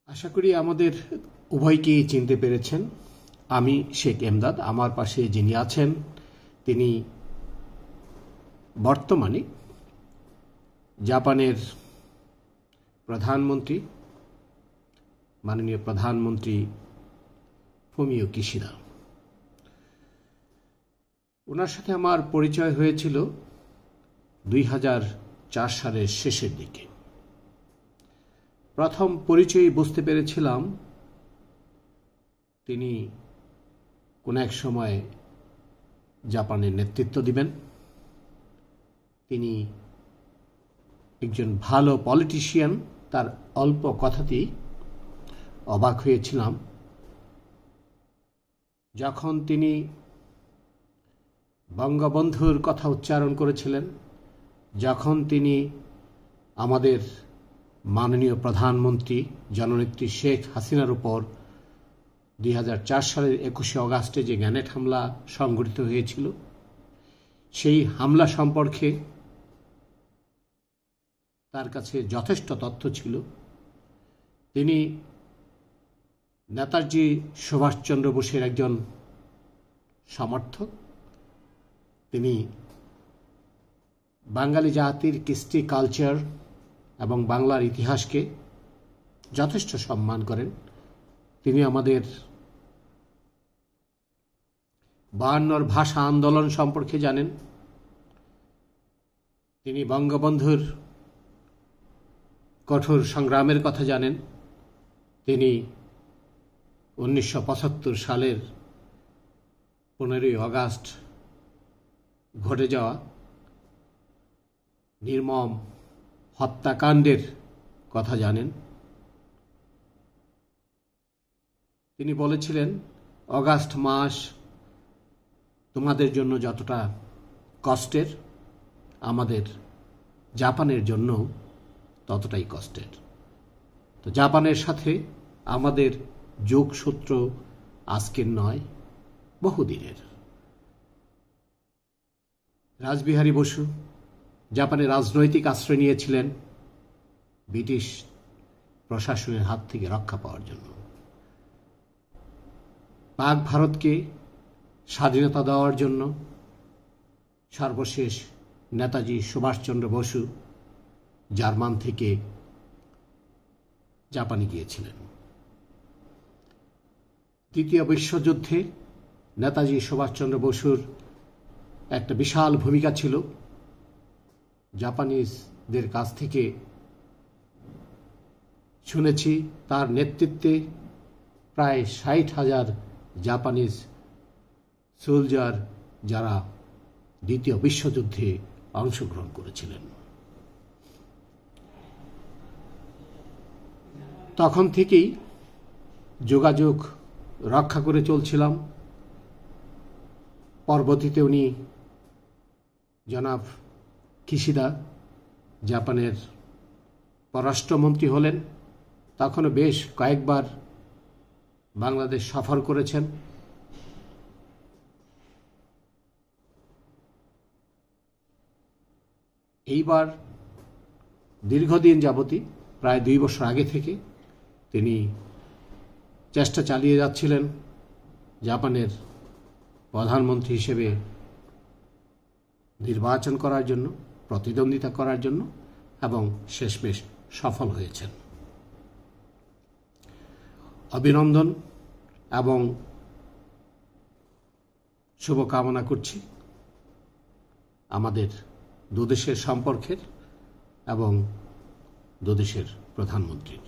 আশা করি আমাদের উভয়কেই চিনতে পেরেছেন। আমি শেখ এমদাদ। আমার পাশে যিনি আছেন তিনি বর্তমানে জাপানের প্রধানমন্ত্রী, মাননীয় প্রধানমন্ত্রী ফুমিও কিশিদা। ওনার সাথে আমার পরিচয় হয়েছিল 2004 সালের শেষের দিকে। প্রথম পরিচয়ে বুঝতে পেরেছিলাম তিনি কোন এক সময় জাপানের নেতৃত্ব দিবেন। তিনি একজন ভালো পলিটিশিয়ান, তার অল্প কথাতেই অবাক হয়েছিলাম। যখন তিনি বঙ্গবন্ধুর কথা উচ্চারণ করেছিলেন, যখন তিনি আমাদের মাননীয় প্রধানমন্ত্রী জননেত্রী শেখ হাসিনার উপর 2004 সালের 21শে অগাস্টে যে গ্রেনেড হামলা সংঘটিত হয়েছিল, সেই হামলা সম্পর্কে তার কাছে যথেষ্ট তথ্য ছিল। তিনি নেতাজি সুভাষচন্দ্র বোসের একজন সমর্থক। তিনি বাঙালি জাতির কৃষ্টি, কালচার এবং বাংলার ইতিহাসকে যথেষ্ট সম্মান করেন। তিনি আমাদের 52 ভাষা আন্দোলন সম্পর্কে জানেন। তিনি বঙ্গবন্ধুর কঠোর সংগ্রামের কথা জানেন। তিনি 1975 সালের 15ই আগস্ট ঘটে যাওয়া নির্মম হত্যাকাণ্ডের কথা জানেন। তিনি বলেছিলেন, অগাস্ট মাস তোমাদের জন্য যতটা কষ্টের, আমাদের জাপানের জন্য ততটাই কষ্টের। তো জাপানের সাথে আমাদের যোগসূত্র আজকের নয়, বহুদিনের। রাসবিহারী বসু জাপানে রাজনৈতিক আশ্রয় নিয়েছিলেন ব্রিটিশ প্রশাসনের হাত থেকে রক্ষা পাওয়ার জন্য। পাক ভারতকে স্বাধীনতা দেওয়ার জন্য সর্বশেষ নেতাজি সুভাষচন্দ্র বসু জার্মান থেকে জাপানে গিয়েছিলেন। দ্বিতীয় বিশ্বযুদ্ধে নেতাজি সুভাষচন্দ্র বসুর একটা বিশাল ভূমিকা ছিল। জাপানিজদের কাছ থেকে শুনেছি তার নেতৃত্বে প্রায় 60,000 জাপানিজ সোলজার যারা দ্বিতীয় বিশ্বযুদ্ধে অংশগ্রহণ করেছিলেন। তখন থেকেই যোগাযোগ রক্ষা করে চলছিলাম। পরবর্তীতে উনি জনাব কিশিদা জাপানের পররাষ্ট্রমন্ত্রী হলেন। তখনও বেশ কয়েকবার বাংলাদেশ সফর করেছেন। এইবার দীর্ঘদিন যাবতই প্রায় 2 বছর আগে থেকে তিনি চেষ্টা চালিয়ে যাচ্ছিলেন জাপানের প্রধানমন্ত্রী হিসেবে নির্বাচন করার জন্য, প্রতিদ্বন্দ্বিতা করার জন্য, এবং শেষমেশ সফল হয়েছেন। অভিনন্দন এবং শুভকামনা করছি আমাদের দুদেশের সম্পর্কের এবং দুদেশের প্রধানমন্ত্রীর।